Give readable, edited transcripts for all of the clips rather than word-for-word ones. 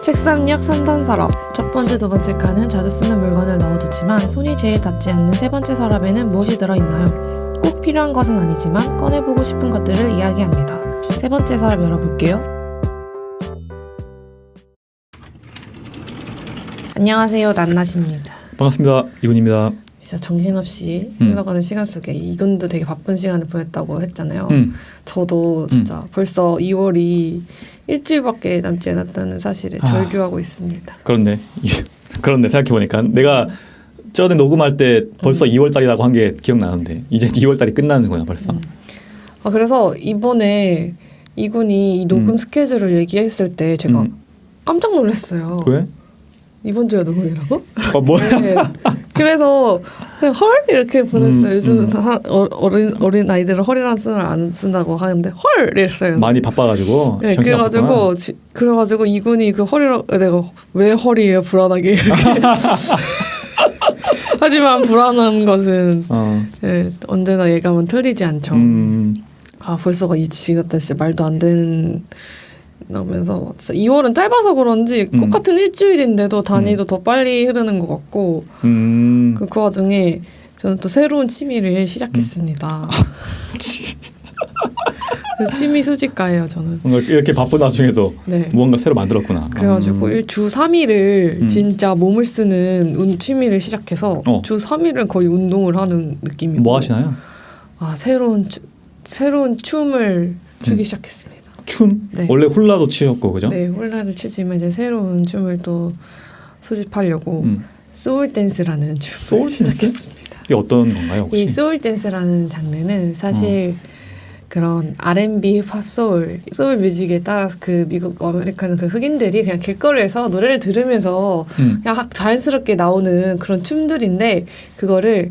책상력 3단 서랍. 첫 번째, 두 번째 칸은 자주 쓰는 물건을 넣어두지만 손이 제일 닿지 않는 세 번째 서랍에는 무엇이 들어있나요? 꼭 필요한 것은 아니지만 꺼내보고 싶은 것들을 이야기합니다. 세 번째 서랍 열어볼게요. 안녕하세요, 난나십니다. 반갑습니다. 이군입니다. 진짜 정신없이 흘러가는 시간 속에 이군도 되게 바쁜 시간을 보냈다고 했잖아요. 저도 진짜 벌써 2월이 일주일밖에 남지 않았다는 사실에 절규하고 있습니다. 그렇네. 그렇네. 생각해보니까 내가 전에 녹음할 때 벌써 2월달이라고 한 게 기억나는데 이제 2월달이 끝나는구나 벌써. 그래서 이번에 이군이 이 녹음 스케줄을 얘기했을 때 제가 깜짝 놀랐어요. 왜? 이번 주에 녹음이라고? 뭐야? 네. 그래서 그냥 헐 이렇게 보냈어요. 요즘은 어린 아이들은 헐이라는 쓴을 안 쓴다고 하는데 헐 이랬어요. 많이 바빠가지고. 네, 그래가지고 이군이 그 헐이라고 내가 왜 헐이에요 불안하게 이렇게. 하지만 불안한 것은 네, 언제나 예감은 틀리지 않죠. 벌써가 2주 지났다 진짜 말도 안 되는. 나면서 진짜 2월은 짧아서 그런지 똑같은 일주일인데도 단위도 더 빨리 흐르는 것 같고 그 와중에 저는 또 새로운 취미를 시작했습니다. 그래서 취미 수집가예요 저는. 이렇게 바쁜 와중에도 네. 무언가 새로 만들었구나. 그래가지고 주 3일을 진짜 몸을 쓰는 취미를 시작해서 주 3일은 거의 운동을 하는 느낌이고. 뭐 하시나요? 새로운 춤을 추기 시작했습니다. 춤? 네. 원래 훌라도 치셨고 그죠? 네, 훌라를 치지만 이제 새로운 춤을 또 수집하려고 소울 댄스라는 춤을 시작했습니다. 이게 어떤 건가요 혹시? 이 소울 댄스라는 장르는 사실 그런 R&B, 힙합, 소울 뮤직에 따라서 그 미국 아메리카는 그 흑인들이 그냥 길거리에서 노래를 들으면서 그냥 자연스럽게 나오는 그런 춤들인데 그거를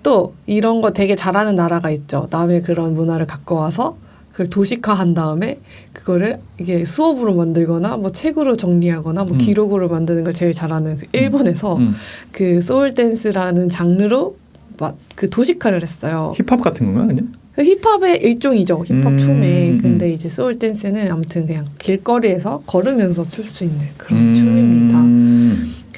또 이런 거 되게 잘하는 나라가 있죠. 남의 그런 문화를 갖고 와서 그걸 도식화한 다음에 그거를 이게 수업으로 만들거나 뭐 책으로 정리하거나 뭐 기록으로 만드는 걸 제일 잘하는 그 일본에서 그 소울 댄스라는 장르로 그 도식화를 했어요. 힙합 같은 건가 그냥? 그 힙합의 일종이죠. 힙합 춤에. 근데 이제 소울 댄스는 아무튼 그냥 길거리에서 걸으면서 출 수 있는 그런 춤입니다.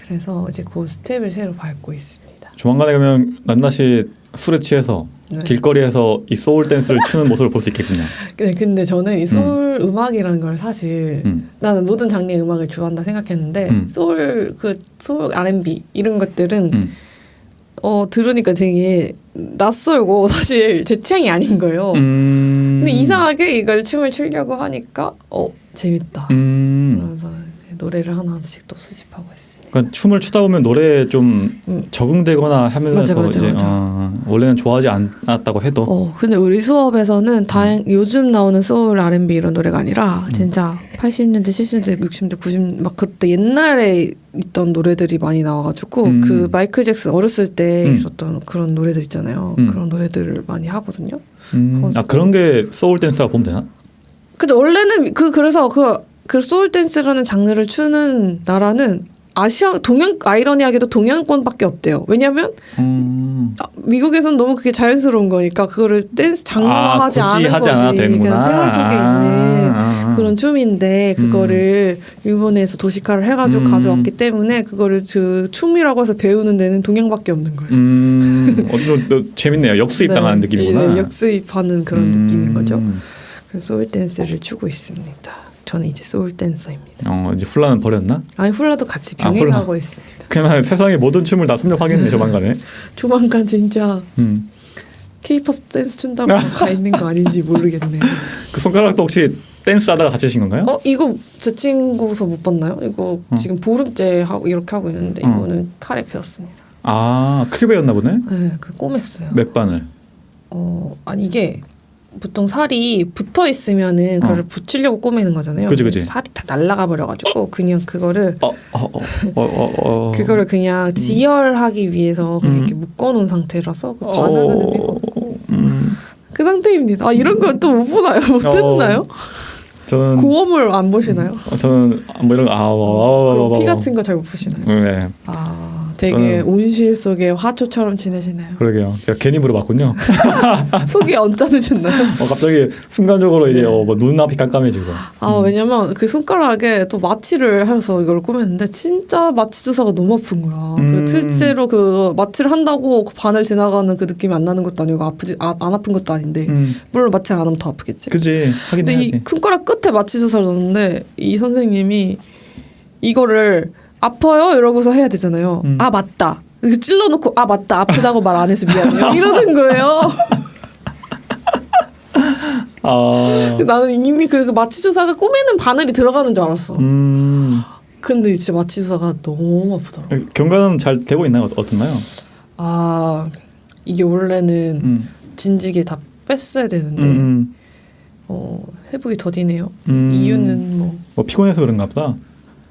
그래서 이제 그 스텝을 새로 밟고 있습니다. 조만간에 가면 난나씨 술에 취해서 네. 길거리에서 이 소울 댄스를 추는 모습을 볼 수 있겠군요. 네, 근데 저는 이 소울 음악이라는 걸 사실 나는 모든 장르의 음악을 좋아한다 생각했는데 소울 R&B 이런 것들은 들으니까 되게 낯설고 사실 제 취향이 아닌 거예요. 근데 이상하게 이걸 춤을 추려고 하니까 재밌다. 그래서 이제 노래를 하나씩 또 수집하고 있습니다. 그러니까 춤을 추다 보면 노래에 좀 적응되거나 하면서 맞아. 원래는 좋아하지 않았다고 해도 근데 우리 수업에서는 요즘 나오는 소울 R&B 이런 노래가 아니라 진짜 80년대, 70년대, 60년대, 90년대 막 그때 옛날에 있던 노래들이 많이 나와가지고 그 마이클 잭슨 어렸을 때 있었던 그런 노래들 있잖아요. 그런 노래들을 많이 하거든요. 그런 게 소울 댄스라고 보면 되나? 근데 원래는 그래서 그 소울 댄스라는 장르를 추는 나라는 아이러니하게도 동양권밖에 없대요. 왜냐면 미국에서는 너무 그게 자연스러운 거니까 그거를 댄스 장르화하지 않은 거지. 그냥 생활 속에 있는 그런 춤인데 그거를 일본에서 도식화를 해가지고 가져왔기 때문에 그거를 그 춤이라고 해서 배우는 데는 동양밖에 없는 거예요. 재밌네요. 역수입당하는 느낌이구나. 네, 역수입하는 그런 느낌인 거죠. 그래서 소울 댄스를 추고 있습니다. 저는 이제 소울 댄서입니다. 이제 훌라는 버렸나? 아니 훌라도 같이 병행하고 있습니다. 그냥 세상의 모든 춤을 다 섭렵하겠네 조만간에. 조만간 진짜 K-pop 댄스 춘다고 가 있는 거 아닌지 모르겠네요. 그 손가락도 혹시 댄스하다가 다치신 건가요? 이거 제 친구서 못 봤나요? 이거 지금 보름째 이렇게 하고 있는데 이거는 칼에 베었습니다. 크게 베었나 보네? 네, 꼬맸어요. 몇 바늘? 아니 이게 보통 살이 붙어 있으면은 그거를 붙이려고 꼬매는 거잖아요. 그치. 살이 다 날아가 버려가지고 그냥 그거를 그거를 그냥 지혈하기 위해서 그냥 이렇게 묶어놓은 상태라서 그 바늘은 의미가 없고 그 상태입니다. 이런 건 또 못 보나요? 못 듣나요? 저는 고음을 안 보시나요? 저는 뭐 이런 그럼 피 같은 거 잘 못 보시나요? 네. 되게 온실 속의 화초처럼 지내시네요. 그러게요. 제가 괜히 물어봤군요. 속이 언짢으셨나요? 갑자기 순간적으로 이제 뭐 눈앞이 깜깜해지고. 왜냐면 그 손가락에 또 마취를 해서 이걸 꼬맸는데 진짜 마취 주사가 너무 아픈 거야. 그 실제로 그 마취를 한다고 그 바늘 지나가는 그 느낌이 안 나는 것도 아니고 안 아픈 것도 아닌데 물론 마취를 안 하면 더 아프겠지. 그지. 하긴 근데 해야지. 이 손가락 끝에 마취 주사를 넣었는데 이 선생님이 이거를 아파요? 이러고서 해야 되잖아요. 아 맞다. 이거 찔러놓고 아 맞다. 아프다고 말 안 해서 미안해요. 이러는 거예요. 근데 나는 이미 그 마취 주사가 꼬매는 바늘이 들어가는 줄 알았어. 근데 진짜 마취 주사가 너무 아프더라고. 경과는 잘 되고 있나요? 어떻나요? 이게 원래는 진지게 다 뺐어야 되는데 회복이 더디네요. 이유는 뭐 피곤해서 그런가 보다.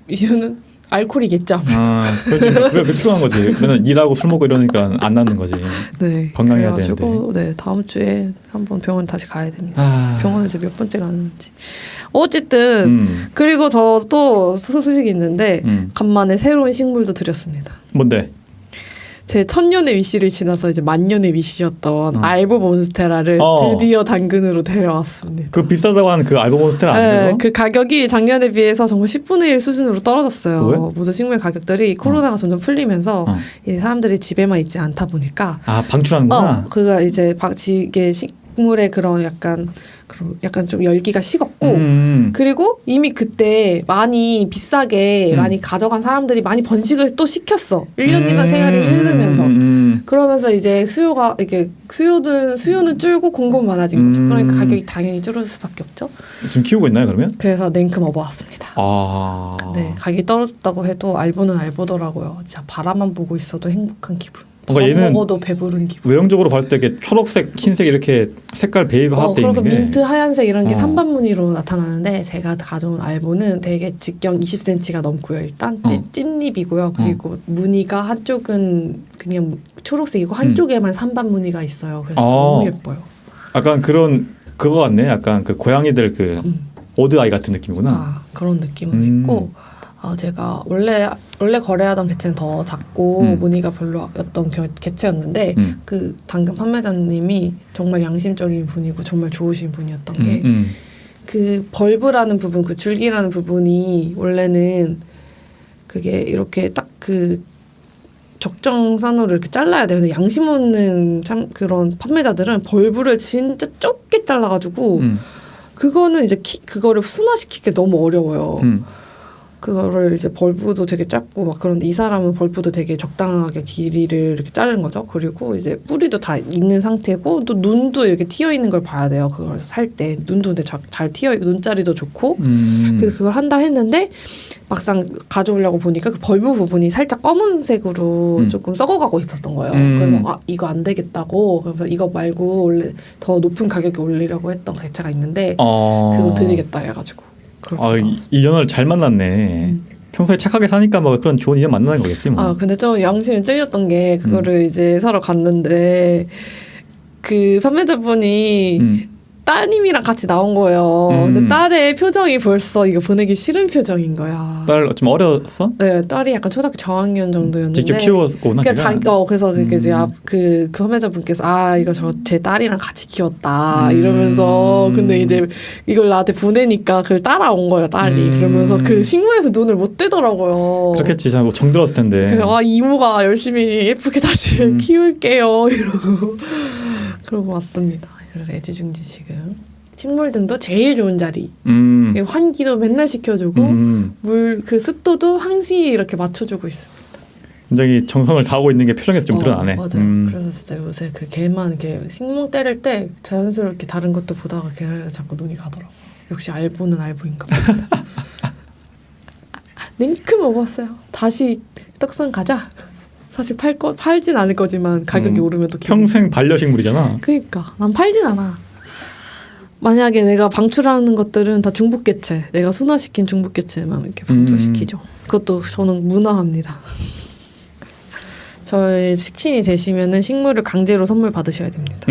이유는 알코올이겠죠. 아무래도. 그렇지. 그게 피곤한 거지. 맨날 일하고 술 먹고 이러니까 안 낫는 거지. 네. 건강해야 그래가지고 되는데. 네, 다음 주에 한번 병원 다시 가야 됩니다. 병원을 이제 몇 번째 가는지. 어쨌든 그리고 저 또 소식이 있는데 간만에 새로운 식물도 드렸습니다. 뭔데? 제 천년의 위시를 지나서 이제 만년의 위시였던 알보 몬스테라를 드디어 당근으로 데려왔습니다. 그 비싸다고 하는 그 알보 몬스테라 아니에요? 네, 그 가격이 작년에 비해서 정말 10분의 1 수준으로 떨어졌어요. 왜? 모든 식물 가격들이 코로나가 점점 풀리면서 이제 사람들이 집에만 있지 않다 보니까 방출하는구나. 그가 이제 이게 식물의 그런 약간 좀 열기가 식었고 그리고 이미 그때 많이 비싸게 많이 가져간 사람들이 많이 번식을 또 시켰어. 1년 뒤란 생활이 흐르면서 그러면서 이제 수요는 줄고 공급은 많아진 거죠. 그러니까 가격이 당연히 줄어들 수밖에 없죠. 지금 키우고 있나요 그러면? 그래서 냉큼 업어왔습니다. 네, 가격이 떨어졌다고 해도 알보는 알보더라고요. 진짜 바라만 보고 있어도 행복한 기분. 얘는 먹어도 배부른 기분. 외형적으로 봤을 때 이렇게 초록색, 흰색 이렇게 색깔 배합돼 있는 그리고 게 민트, 하얀색 이런 게 산반무늬로 나타나는데 제가 가져온 알보는 되게 직경 20cm가 넘고요. 일단 찐잎이고요. 그리고 무늬가 한쪽은 그냥 초록색이고 한쪽에만 산반무늬가 있어요. 그래서 너무 예뻐요. 약간 그거 같네. 약간 그 고양이들 그 오드 아이 같은 느낌이구나. 그런 느낌은 있고 제가 원래 거래하던 개체는 더 작고 무늬가 별로였던 개체였는데 그 당근 판매자님이 정말 양심적인 분이고 정말 좋으신 분이었던 게 그 벌브라는 부분, 그 줄기라는 부분이 원래는 그게 이렇게 딱 그 적정선으로 이렇게 잘라야 돼요. 근데 양심 없는 참 그런 판매자들은 벌브를 진짜 좁게 잘라가지고 그거는 이제 그거를 순화시키기 너무 어려워요. 그거를 이제 벌브도 되게 작고 막 그런데 이 사람은 벌브도 되게 적당하게 길이를 이렇게 자른 거죠. 그리고 이제 뿌리도 다 있는 상태고 또 눈도 이렇게 튀어 있는 걸 봐야 돼요. 그걸 살 때 눈도 근데 잘 튀어 있고 눈자리도 좋고 그래서 그걸 한다 했는데 막상 가져오려고 보니까 그 벌브 부분이 살짝 검은색으로 조금 썩어가고 있었던 거예요. 그래서 이거 안 되겠다고 그래서 이거 말고 원래 더 높은 가격에 올리려고 했던 개체가 있는데 그거 드리겠다 해가지고. 이 연을 잘 만났네. 평소에 착하게 사니까 뭐 그런 좋은 인연 만나는 거겠지 뭐. 근데 좀 양심이 찔렸던 게 그거를 이제 사러 갔는데 그 판매자분이 따님이랑 같이 나온 거예요. 근데 딸의 표정이 벌써 이거 보내기 싫은 표정인 거야. 딸 좀 어렸어? 네, 딸이 약간 초등학교 저학년 정도였는데 직접 키웠구나. 그래서 이제 그 판매자분께서 이거 제 딸이랑 같이 키웠다 이러면서 근데 이제 이걸 나한테 보내니까 그걸 따라온 거예요, 딸이. 그러면서 그 식물에서 눈을 못 떼더라고요. 그렇겠지, 뭐 정들었을 텐데. 그래서 이모가 열심히 예쁘게 다시 키울게요 이러고 그러고 왔습니다. 그래서 애지중지 지금 식물 등도 제일 좋은 자리 환기도 맨날 시켜주고 물 그 습도도 항시 이렇게 맞춰주고 있습니다. 굉장히 정성을 다하고 있는 게 표정에서 좀 드러나네. 맞아요. 그래서 진짜 요새 그 개만 이렇게 식물 때릴 때 자연스럽게 다른 것도 보다가 걔를 자꾸 눈이 가더라고. 역시 알보는 알보인가 봅니다. 냉큼 먹었어요. 다시 떡상 가자. 사실 팔진 않을 거지만 가격이 오르면 또 평생 반려식물이잖아. 그러니까 난 팔진 않아. 만약에 내가 방출하는 것들은 다 중복개체, 내가 순화시킨 중복개체만 이렇게 방출시키죠. 그것도 저는 무난합니다. 저의 식친이 되시면은 식물을 강제로 선물 받으셔야 됩니다.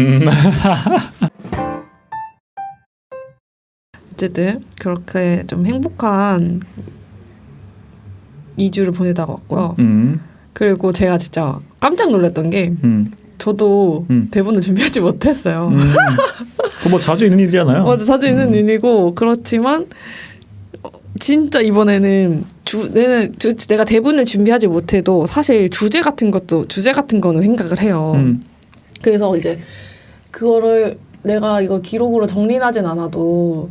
어쨌든 그렇게 좀 행복한 2주를 보내다 왔고요. 그리고 제가 진짜 깜짝 놀랐던 게 저도 대본을 준비하지 못했어요. 그거 뭐 자주 있는 일이잖아요. 맞아, 자주 있는 일이고 그렇지만 진짜 이번에는 내가 대본을 준비하지 못해도 사실 주제 같은 거는 생각을 해요. 그래서 이제 그거를 내가 이걸 기록으로 정리를 하진 않아도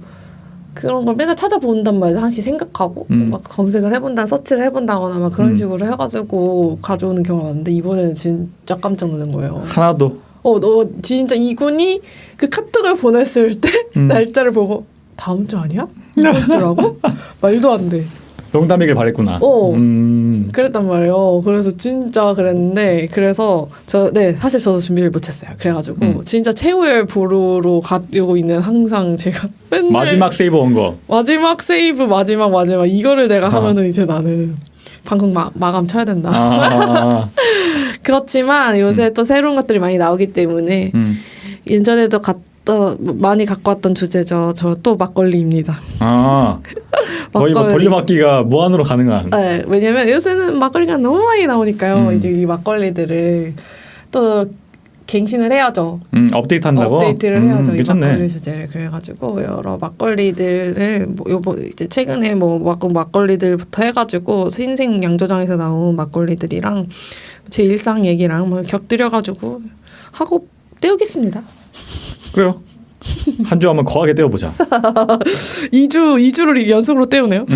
그런 걸 맨날 찾아본단 말이야. 한시 생각하고 막 검색을 해본다, 서치를 해본다거나 막 그런 식으로 해가지고 가져오는 경우가 많은데 이번에는 진짜 깜짝 놀란 거예요. 하나도. 너 진짜 이군이 그 카톡을 보냈을 때 날짜를 보고 다음 주 아니야? 이번 주라고? 말도 안 돼. 농담이길 바랬구나. 그랬단 말이에요. 그래서 진짜 그랬는데 그래서 사실 저도 준비를 못했어요. 그래가지고 진짜 최후의 보루로 가지고 있는 항상 제가 맨날 마지막 세이브 온 거. 마지막 세이브 마지막 이거를 내가 하면은 이제 나는 방송 마감 쳐야 된다. 그렇지만 요새 또 새로운 것들이 많이 나오기 때문에 예전에도 많이 갖고 왔던 주제죠. 저 또 막걸리입니다. 거의 뭐 돌려막기가 무한으로 가능한. 네, 왜냐면 요새는 막걸리가 너무 많이 나오니까요. 이제 이 막걸리들을 또 갱신을 해야죠. 업데이트한다고? 업데이트를 해야죠. 이 괜찮네. 막걸리 주제를 그래가지고 여러 막걸리들을 이제 최근에 막걸리들부터 해가지고 신생 양조장에서 나온 막걸리들이랑 제 일상 얘기랑 뭐 곁들여가지고 하고 때우겠습니다. 그래요. 한 주 한번 거하게 때워보자. 2주를 연속으로 때우네요.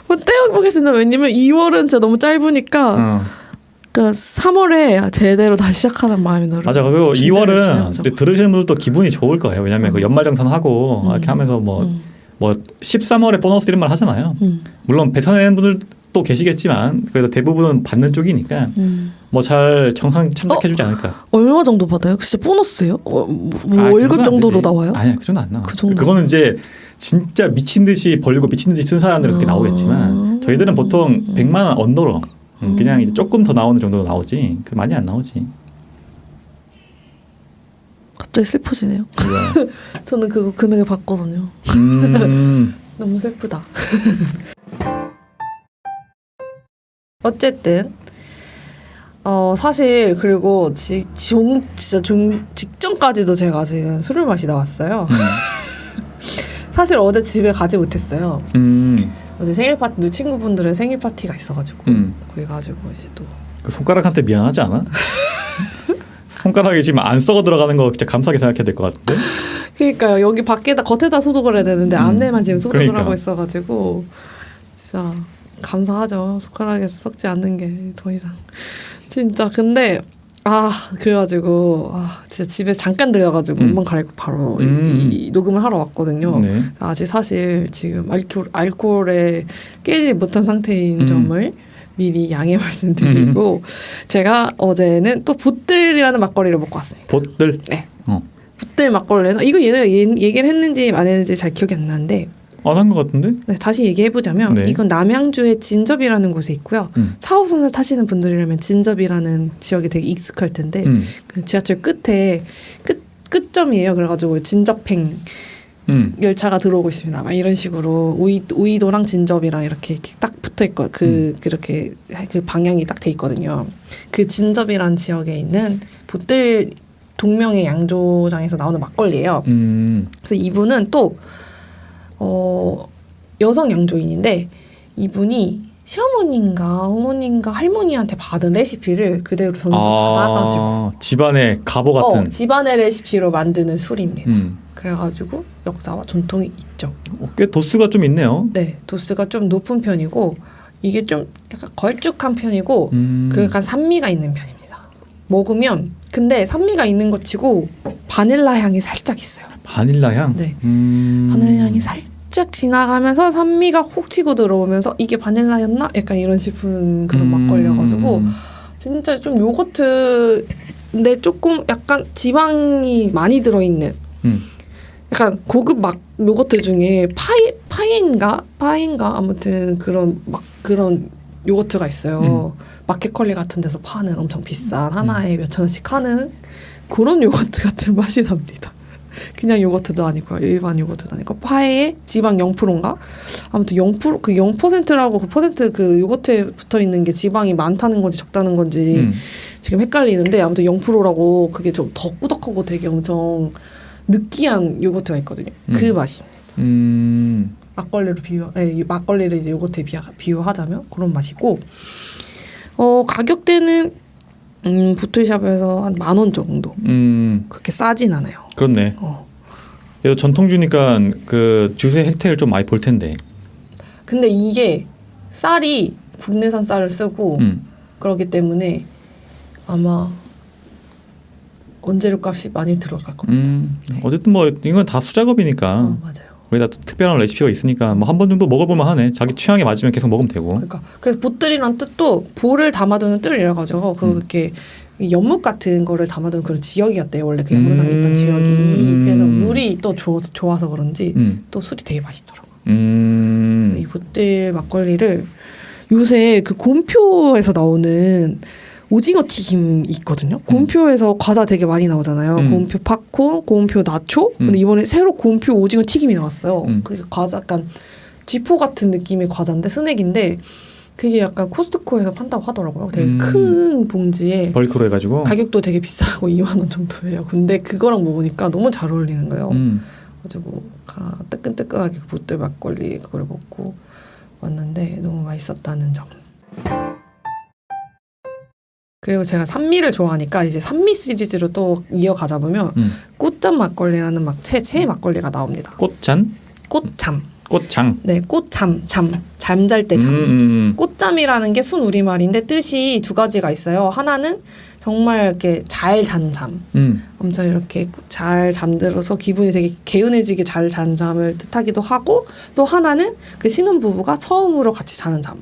때워보겠습니다. 왜냐면 2월은 진짜 너무 짧으니까 그러니까 3월에 제대로 다시 시작하는 마음이 들어요. 맞아. 그리고 2월은 들으시는 분들도 기분이 좋을 거예요. 왜냐하면 그 연말정산하고 이렇게 하면서 뭐 13월에 보너스 이런 말 하잖아요. 물론 배산하는 분들도 계시겠지만 그래도 대부분은 받는 쪽이니까 뭐 잘 정상 참작해주지 않을까. 얼마 정도 받아요? 진짜 보너스예요? 월급 정도로 나와요? 아니야, 그 정도 안 나와. 그 정도. 그거는 이제 진짜 미친 듯이 벌고 미친 듯이 쓴 사람들은 그렇게 나오겠지만 저희들은 보통 100만 원 언더로 그냥 이제 조금 더 나오는 정도로 나오지. 많이 안 나오지. 갑자기 슬퍼지네요. 저는 그거 금액을 받거든요. 너무 슬프다. 어쨌든 사실 그리고 진짜 직전까지도 제가 지금 술을 마시다 왔어요. 사실 어제 집에 가지 못했어요. 어제 친구분들의 생일 파티가 있어가지고 그래가지고 이제 또 그 손가락한테 미안하지 않아? 손가락이 지금 안 썩어 들어가는 거 진짜 감사하게 생각해야 될 것 같은데. 그러니까요. 여기 겉에다 소독을 해야 되는데 안에만 지금 소독을 그러니까. 하고 있어가지고 진짜 감사하죠. 손가락에서 썩지 않는 게 더 이상. 진짜 근데 그래가지고 진짜 집에 잠깐 들려가지고 옷만 갈아입고 바로 이 녹음을 하러 왔거든요. 네. 아직 사실 지금 알코올에 깨지 못한 상태인 점을 미리 양해 말씀드리고 제가 어제는 또 보틀이라는 막걸리를 먹고 왔습니다. 보틀? 네. 보틀 막걸리는 이거 얘기를 했는지 안 했는지 잘 기억이 안 나는데 안 한 것 같은데? 네, 다시 얘기해보자면 네. 이건 남양주의 진접이라는 곳에 있고요. 4호선을 타시는 분들이라면 진접이라는 지역이 되게 익숙할 텐데 그 지하철 끝에 끝점이에요. 그래가지고 진접행 열차가 들어오고 있습니다. 막 이런 식으로 우이도랑 진접이랑 이렇게 딱 붙어 있고 그렇게 그 방향이 딱 돼 있거든요. 그 진접이라는 지역에 있는 보틀 동명의 양조장에서 나오는 막걸리예요. 그래서 이분은 또 여성 양조인인데 이분이 시어머님과 어머님과 할머니한테 받은 레시피를 그대로 전수 받아가지고 집안의 가보 같은 집안의 레시피로 만드는 술입니다. 그래가지고 역사와 전통이 있죠. 꽤 도수가 좀 있네요. 네, 도수가 좀 높은 편이고 이게 좀 약간 걸쭉한 편이고 그 약간 산미가 있는 편입니다. 먹으면 근데 산미가 있는 것 치고 바닐라 향이 살짝 있어요. 바닐라 향? 네. 바닐라 향이 살짝 지나가면서 산미가 훅 치고 들어오면서 이게 바닐라였나? 약간 이런 싶은 그런 막걸리여가지고 진짜 좀 요거트인데 조금 약간 지방이 많이 들어있는 약간 고급 요거트 중에 파인가 아무튼 그런 요거트가 있어요. 마켓컬리 같은 데서 파는 엄청 비싼 하나에 몇천 원씩 하는 그런 요거트 같은 맛이 납니다. 그냥 요거트도 아니고요. 일반 요거트도 아니고 파에 지방 0%인가? 아무튼 0% 그 0%라고 그 퍼센트 그 요거트에 붙어 있는 게 지방이 많다는 건지 적다는 건지 지금 헷갈리는데 아무튼 0%라고 그게 좀 더 꾸덕하고 되게 엄청 느끼한 요거트가 있거든요. 그 맛입니다. 막걸리로 막걸리를 이제 요거트에 비유하자면 그런 맛이고 가격대는 보틀샵에서 한 10,000원 정도. 그렇게 싸진 않아요. 그렇네. 그래서 전통주니까 그 주세 혜택을 좀 많이 볼 텐데. 근데 이게 쌀이 국내산 쌀을 쓰고 그렇기 때문에 아마 원재료 값이 많이 들어갈 겁니다. 어쨌든 뭐 이건 다 수작업이니까. 맞아요. 거기다 특별한 레시피가 있으니까 뭐 한 번 정도 먹어볼만 하네. 자기 취향에 맞으면 계속 먹으면 되고. 그러니까 그래서 보뜰이란 뜻도 볼을 담아두는 뜰이라 가지고 그렇게 연못 같은 거를 담아두는 그런 지역이었대요. 원래 그 양조장에 있던 지역이. 그래서 물이 또 좋아서 그런지 또 술이 되게 맛있더라고요. 그래서 이 보뜰 막걸리를 요새 그 곰표에서 나오는 오징어 튀김이 있거든요. 곰표에서 과자 되게 많이 나오잖아요. 곰표 팝콘, 곰표 나초. 근데 이번에 새로 곰표 오징어 튀김이 나왔어요. 그게 과자 약간 쥐포 같은 느낌의 과자인데 스낵인데 그게 약간 코스트코에서 판다고 하더라고요. 되게 큰 봉지에 벌크로 해가지고 가격도 되게 비싸고 2만 원 정도예요. 근데 그거랑 먹으니까 너무 잘 어울리는 거예요. 그래가지고 뜨끈뜨끈하게 보뜰 막걸리 그걸 먹고 왔는데 너무 맛있었다는 점. 그리고 제가 산미를 좋아하니까 이제 산미 시리즈로 또 이어가자 보면 꽃잠 막걸리라는 최애 막걸리가 나옵니다. 꽃잔? 꽃잠. 꽃장. 네, 꽃잠. 잠잘 때 잠. 꽃잠이라는 게 순우리말인데 뜻이 두 가지가 있어요. 하나는 정말 이렇게 잘 잔 잠. 엄청 이렇게 잘 잠들어서 기분이 되게 개운해지게 잘 잔 잠을 뜻하기도 하고 또 하나는 그 신혼부부가 처음으로 같이 자는 잠.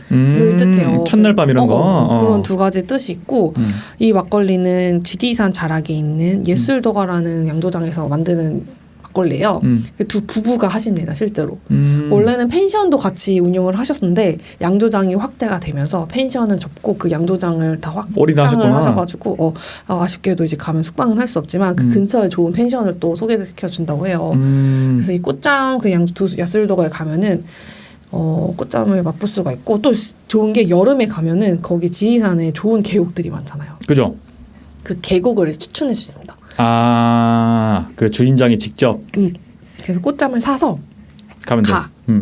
를 뜻해요. 첫날밤 이런 거. 그런 두 가지 뜻이 있고 이 막걸리는 지리산 자락에 있는 예술도가라는 양조장에서 만드는 막걸리예요. 두 부부가 하십니다. 실제로. 원래는 펜션도 같이 운영을 하셨는데 양조장이 확대가 되면서 펜션은 접고 그 양조장을 다 확장을 하셔가지고 아쉽게도 이제 가면 숙박은 할 수 없지만 그 근처에 좋은 펜션을 또 소개시켜 준다고 해요. 그래서 이 꽃장 그 예술도가에 가면은 꽃잠을 맛볼 수가 있고 또 좋은 게 여름에 가면은 거기 지리산에 좋은 계곡들이 많잖아요. 그죠? 그 계곡을 추천해 주십니다. 그 주인장이 직접. 그래서 꽃잠을 사서 가면 돼.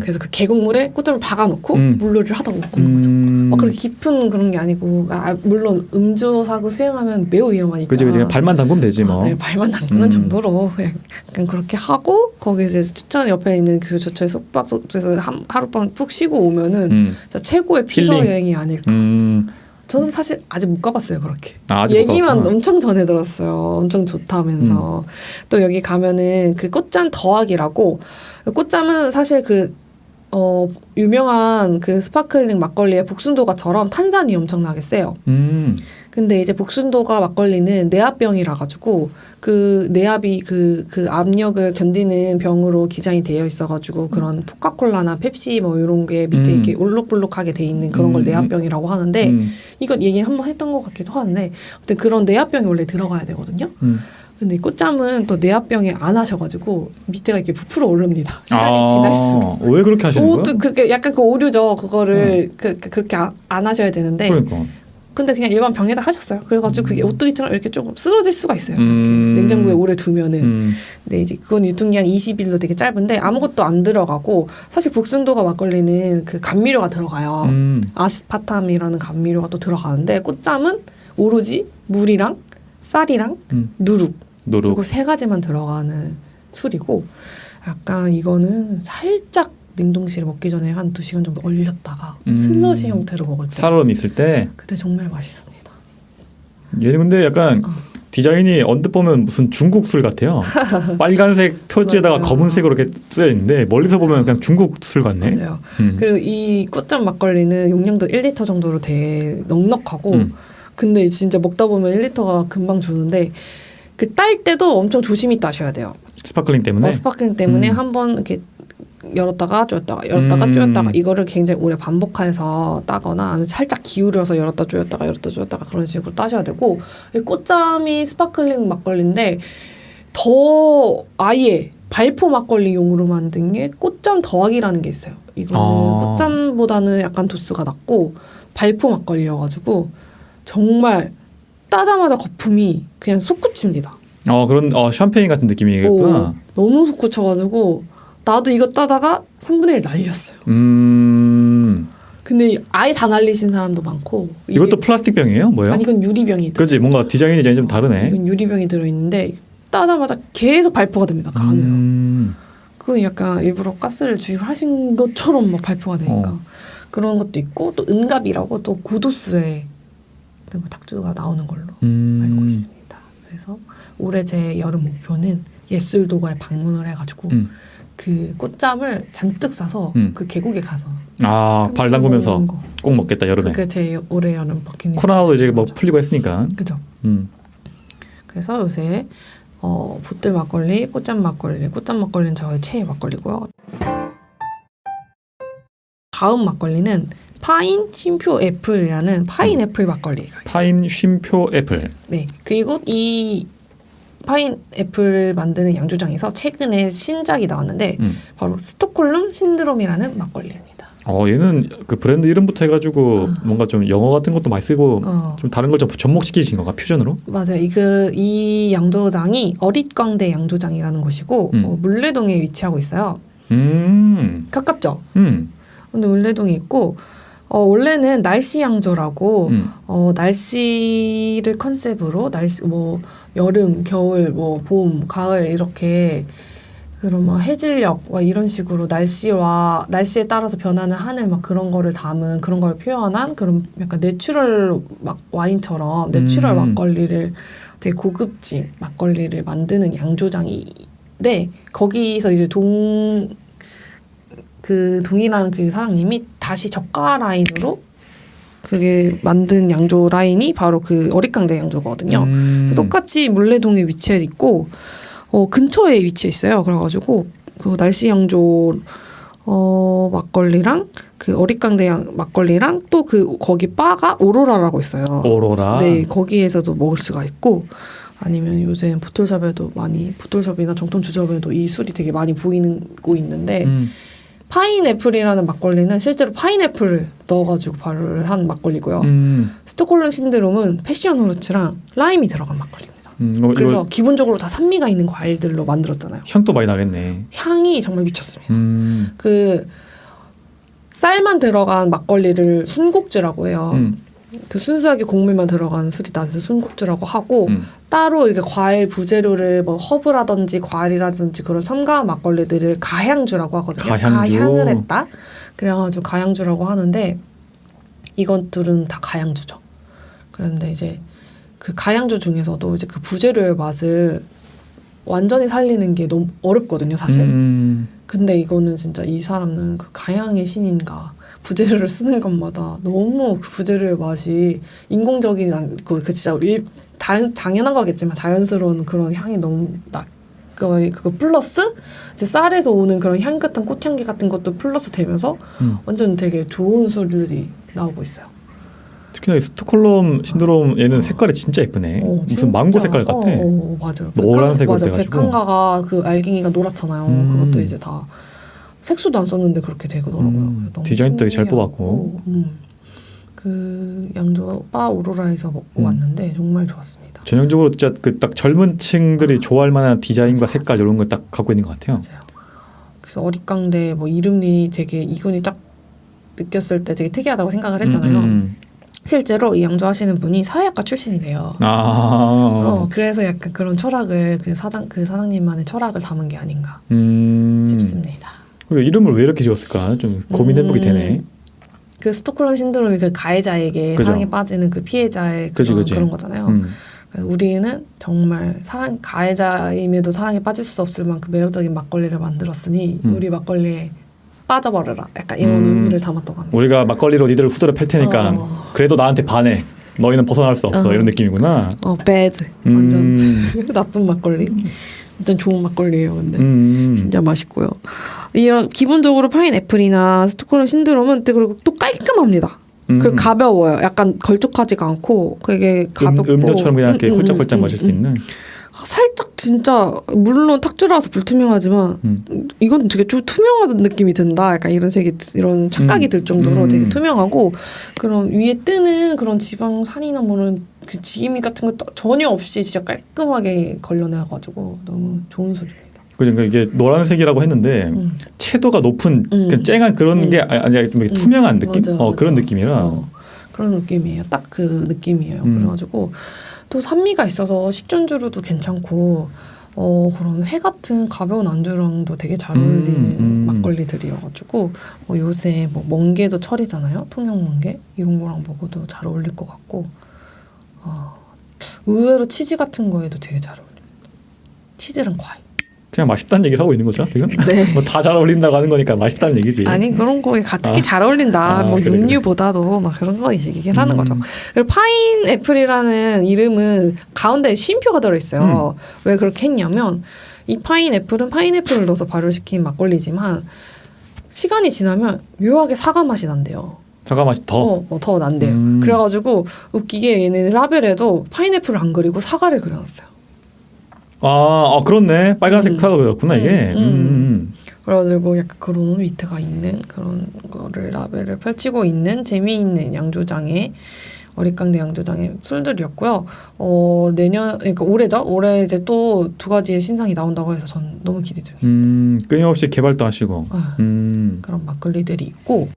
그래서 그 계곡물에 꽃잠을 박아놓고 물놀이를 하다 먹는 거죠. 그렇게 깊은 그런 게 아니고 물론 음주하고 수영하면 매우 위험하니까. 그치. 발만 담그면 되지 뭐. 네, 발만 담그는 정도로 약간 그렇게 하고 거기서 추천 옆에 있는 그 저처의 숙박소에서 하룻밤 푹 쉬고 오면은 진짜 최고의 피서 여행이 아닐까. 저는 사실 아직 못 가봤어요. 그렇게 얘기만 엄청 전해 들었어요. 엄청 좋다면서. 또 여기 가면은 그 꽃잠 더하기라고 꽃잠은 사실 유명한 그 스파클링 막걸리의 복순도가처럼 탄산이 엄청나게 세요. 근데 이제 복순도가 막걸리는 내압병이라 가지고 그 내압이 그 압력을 견디는 병으로 기장이 되어 있어가지고 그런 포카콜라나 펩시 뭐 이런 게 밑에 이렇게 울룩불룩하게 돼 있는 그런 걸 내압병이라고 하는데 이거 얘기 한번 했던 것 같기도 하는데 아무튼 그런 내압병이 원래 들어가야 되거든요. 근데 꽃잠은 또 내압병에 안 하셔가지고 밑에가 이렇게 부풀어 오릅니다. 시간이 지날수록. 왜 그렇게 하시는 거예요? 그게 약간 그 오류죠. 그거를 그렇게 안 하셔야 되는데. 그러니까. 근데 그냥 일반 병에다 하셨어요. 그래가지고 그게 오뚜기처럼 이렇게 조금 쓰러질 수가 있어요. 이렇게 냉장고에 오래 두면은. 근데 이제 그건 유통기한 20일로 되게 짧은데 아무것도 안 들어가고 사실 복순도가 막걸리는 그 감미료가 들어가요. 아스파탐이라는 감미료가 또 들어가는데 꽃잠은 오로지 물이랑 쌀이랑 누룩. 그리고 3가지만 들어가는 술이고 약간 이거는 살짝 냉동실에 먹기 전에 한 2시간 정도 얼렸다가 슬러시 형태로 먹을 때 살얼음 있을 때 그때 정말 맛있습니다. 얘는 근데 약간 디자인이 언뜻 보면 무슨 중국 술 같아요. 빨간색 표지에다가 검은색으로 이렇게 쓰여 있는데 멀리서 보면 그냥 중국 술 같네. 맞아요. 그리고 이 꽃잠 막걸리는 용량도 1리터 정도로 되게 넉넉하고 근데 진짜 먹다 보면 1리터가 금방 주는데 그 딸 때도 엄청 조심히 따셔야 돼요. 스파클링 때문에? 스파클링 때문에 한번 이렇게 열었다가 조였다가 이거를 굉장히 오래 반복해서 따거나 아니면 살짝 기울여서 열었다 조였다가 그런 식으로 따셔야 되고 꽃잠이 스파클링 막걸리인데 더 아예 발포 막걸리용으로 만든 게 꽃잠 더하기라는 게 있어요. 이거는 꽃잠보다는 약간 도수가 낮고 발포 막걸리여가지고 정말 따자마자 거품이 그냥 솟구칩니다. 그런 샴페인 같은 느낌이겠구나. 너무 솟구쳐가지고 나도 이거 따다가 3분의 1 날렸어요. 근데 아예 다 날리신 사람도 많고. 이것도 플라스틱 병이에요? 뭐예요? 아니 이건 유리병이 들어있어요. 그치, 뭔가 디자인이 좀 다르네. 이건 유리병이 들어있는데 따자마자 계속 발포가 됩니다. 그 안에서. 그건 약간 일부러 가스를 주입하신 것처럼 막 발포가 되니까. 그런 것도 있고 또 은갑이라고 또 고도수의 탁주가 나오는 걸로 알고 있습니다. 그래서 올해 제 여름 목표는 예술도가에 방문을 해가지고 그 꽃잠을 잔뜩 싸서 그 계곡에 가서 발 담그면서 꼭 먹겠다 여름에. 그게 제 올해 여름 버킷리스트. 코로나도 이제 뭐 풀리고 했으니까. 그죠. 그래서 요새 보틀 막걸리, 꽃잠 막걸리는 저의 최애 막걸리고요. 다음 막걸리는 파인 쉼표 애플이라는 파인애플 막걸리가 있어요. 파인 쉼표 애플. 네. 그리고 이 파인애플 만드는 양조장에서 최근에 신작이 나왔는데 바로 스톡홀름 신드롬이라는 막걸리입니다. 얘는 그 브랜드 이름부터 해가지고 뭔가 좀 영어 같은 것도 많이 쓰고 좀 다른 걸 좀 접목시키신 건가 퓨전으로? 맞아요. 이 양조장이 어릿광대 양조장이라는 곳이고 물레동에 위치하고 있어요. 가깝죠. 근데 물레동에 있고 원래는 날씨 양조라고 날씨를 컨셉으로 여름, 겨울, 봄, 가을 이렇게 그런 해질녘 이런 식으로 날씨에 따라서 변하는 하늘 그런 거를 담은 그런 걸 표현한 그런 약간 내추럴 와인처럼 내추럴 막걸리를 되게 고급진 막걸리를 만드는 양조장인데 거기서 이제 동일한 그 사장님이 다시 저가 라인으로 그게 만든 양조 라인이 바로 그 어릿광대 양조거든요. 그래서 똑같이 물레동에 위치해 있고 근처에 위치해 있어요. 그래가지고 그 날씨 양조 막걸리랑 그 어릿광대 막걸리랑 또 거기 바가 오로라라고 있어요. 오로라. 네, 거기에서도 먹을 수가 있고 아니면 요새는 보틀숍이나 정통 주점에도 이 술이 되게 많이 보이고 있는데. 파인애플이라는 막걸리는 실제로 파인애플을 넣어가지고 발효를 한 막걸리고요. 스톡홀름 신드롬은 패션 후르츠랑 라임이 들어간 막걸리입니다. 그래서 기본적으로 다 산미가 있는 과일들로 만들었잖아요. 향도 많이 나겠네. 향이 정말 미쳤습니다. 그 쌀만 들어간 막걸리를 순국주라고 해요. 그 순수하게 곡물만 들어간 술이다. 그래서 순국주라고 하고 따로 이렇게 과일 부재료를 허브라든지 과일이라든지 그런 첨가한 막걸리들을 가향주라고 하거든요. 가향을 했다. 그래가지고 가향주라고 하는데 이것들은 다 가향주죠. 그런데 이제 그 가향주 중에서도 이제 그 부재료의 맛을 완전히 살리는 게 너무 어렵거든요, 사실. 근데 이거는 진짜 이 사람은 그 가향의 신인가. 부재료를 쓰는 것마다 너무 그 부재료의 맛이 인공적인 않고 그 진짜 당연한 거겠지만 자연스러운 그런 향이 너무 그거 플러스 이제 쌀에서 오는 그런 향 같은 꽃향기 같은 것도 플러스 되면서 완전 되게 좋은 술들이 나오고 있어요. 특히나 이 스톡홀름 신드롬 얘는 색깔이 진짜 예쁘네. 무슨 진짜. 망고 색깔 같아. 맞아요. 노란색으로 돼가지고. 백한가가 그 알갱이가 노랗잖아요. 그것도 이제 다 색소도 안 썼는데 그렇게 되더라고요. 디자인도 되게 잘 뽑았고. 그 양조 바 오로라에서 먹고 왔는데 정말 좋았습니다. 전형적으로 진짜 그 딱 젊은 층들이 좋아할 만한 디자인과 색깔 이런 거 딱 갖고 있는 것 같아요. 맞아요. 그래서 어릿광대 이름이 되게 이건이 딱 느꼈을 때 되게 특이하다고 생각을 했잖아요. 실제로 이 양조 하시는 분이 사회학과 출신이래요. 그래서 약간 그런 철학을 그 사장님만의 철학을 담은 게 아닌가 싶습니다. 이름을 왜 이렇게 지었을까 좀 고민해보게 되네. 그 스톡홀름 신드롬이 그 가해자에게 그죠. 사랑에 빠지는 그 피해자의 그런 거잖아요. 우리는 정말 가해자임에도 사랑에 빠질 수 없을 만큼 매력적인 막걸리를 만들었으니 우리 막걸리에 빠져버려라. 약간 이런 의미를 담았다고 합니다. 우리가 막걸리로 니들을 후드려 팰 테니까 그래도 나한테 반해. 너희는 벗어날 수 없어. 이런 느낌이구나. bad. 완전 나쁜 막걸리. 완전 좋은 막걸리예요. 근데 진짜 맛있고요. 이런 기본적으로 파인애플이나 스톡홀름 신드롬은 그리고 또 깔끔합니다. 그리고 가벼워요. 약간 걸쭉하지가 않고 그게 가볍고 음료처럼 그냥 이렇게 홀짝홀짝 마실 수 있는. 살짝 진짜 물론 탁주라서 불투명하지만 이건 되게 좀 투명한 느낌이 든다. 약간 이런 색이 이런 착각이 들 정도로 되게 투명하고 그런 위에 뜨는 그런 지방산이나 뭐는 그 지기미 같은 거 전혀 없이 진짜 깔끔하게 걸려내가지고 너무 좋은 술입니다. 그러니까 이게 노란색이라고 했는데 채도가 높은 그냥 쨍한 그런 게 아니라 좀 투명한 느낌? 맞아. 그런 느낌이라 그런 느낌이에요. 딱 그 느낌이에요. 그래가지고 또 산미가 있어서 식전주로도 괜찮고 그런 회 같은 가벼운 안주랑도 되게 잘 어울리는 막걸리들이어가지고 요새 뭐 멍게도 철이잖아요. 통영 멍게 이런 거랑 먹어도 잘 어울릴 것 같고 의외로 치즈 같은 거에도 되게 잘 어울려요. 치즈랑 과일. 그냥 맛있다는 얘기를 하고 있는 거죠 지금? 네. 뭐 다 잘 어울린다고 하는 거니까 맛있다는 얘기지. 아니 그런 거에 특히 잘 어울린다. 뭐 그래. 육류보다도 막 그런 거 얘기를 하는 거죠. 그리고 파인 애플이라는 이름은 가운데 쉼표가 들어있어요. 왜 그렇게 했냐면 이 파인 애플은 파인애플을 넣어서 발효시킨 막걸리지만 시간이 지나면 묘하게 사과 맛이 난대요. 사과 맛이 더? 더 난대요. 그래가지고 웃기게 얘는 라벨에도 파인애플을 안 그리고 사과를 그려놨어요. 그렇네. 빨간색 사과가 그렇구나 이게. 그래가지고 약간 그런 위트가 있는 그런 거를 라벨을 펼치고 있는 재미있는 양조장의 어릿강대 양조장의 술들이었고요. 그러니까 올해죠. 올해 이제 또 2가지의 신상이 나온다고 해서 전 너무 기대 중이에요. 끊임없이 개발도 하시고. 그런 막걸리들이 있고.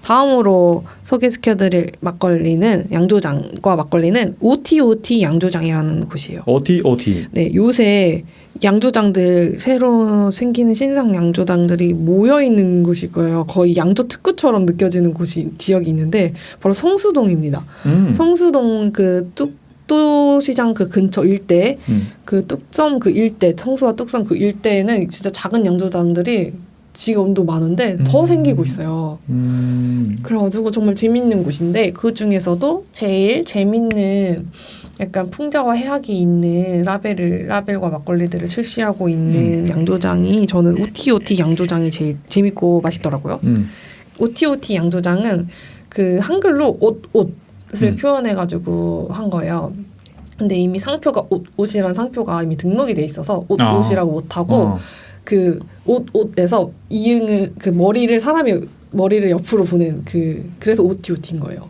다음으로 소개시켜드릴 막걸리는 양조장과 막걸리는 OTOT 양조장이라는 곳이에요. OT. 네, 요새 양조장들 새로 생기는 신상 양조장들이 모여 있는 곳일 거예요. 거의 양조 특구처럼 느껴지는 지역이 있는데 바로 성수동입니다. 성수동 그 뚝도시장 그 근처 일대, 그 뚝섬 그 일대, 성수와 뚝섬 그 일대에는 진짜 작은 양조장들이 지금도 많은데 더 생기고 있어요. 그래가지고 정말 재밌는 곳인데 그 중에서도 제일 재밌는 약간 풍자와 해학이 있는 라벨과 막걸리들을 출시하고 있는 양조장이 저는 OTOT 양조장이 제일 재밌고 맛있더라고요. OTOT 양조장은 그 한글로 옷을 표현해가지고 한 거예요. 근데 이미 상표가 옷이란 상표가 이미 등록이 돼 있어서 옷이라고 못하고 그 옷에서 이응을 그 사람이 머리를 옆으로 보는 그래서 OTOT인 거예요.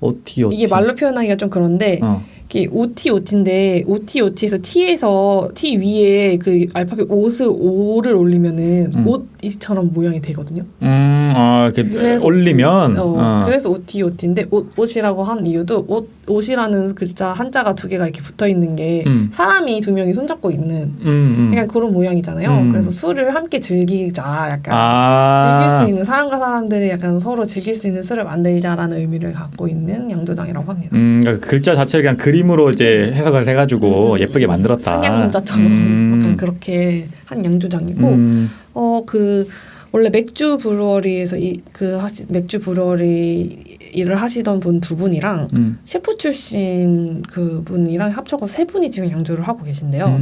OTOT. 이게 말로 표현하기가 좀 그런데 이게 OTOT인데 OTOT에서 T 위에 그 알파벳 O를 올리면은 옷처럼 모양이 되거든요. 그래서 올리면 그래서 OTOT인데 옷이라고 한 이유도 옷이라는 글자 한자가 2개가 이렇게 붙어 있는 게 사람이 2명이 손잡고 있는 약간 그런 모양이잖아요. 그래서 술을 함께 즐기자, 약간 즐길 수 있는 사람과 사람들이 약간 서로 즐길 수 있는 술을 만들자라는 의미를 갖고 있는 양조장이라고 합니다. 그러니까 글자 자체를 그냥 그림으로 이제 해석을 해가지고 예쁘게 만들었다. 상냥문자처럼 약간 그렇게 한 양조장이고 원래 맥주 브루어리에서 맥주 브루어리 일을 하시던 분 2분이랑 셰프 출신 그분이랑 합쳐서 3분이 지금 양조를 하고 계신데요.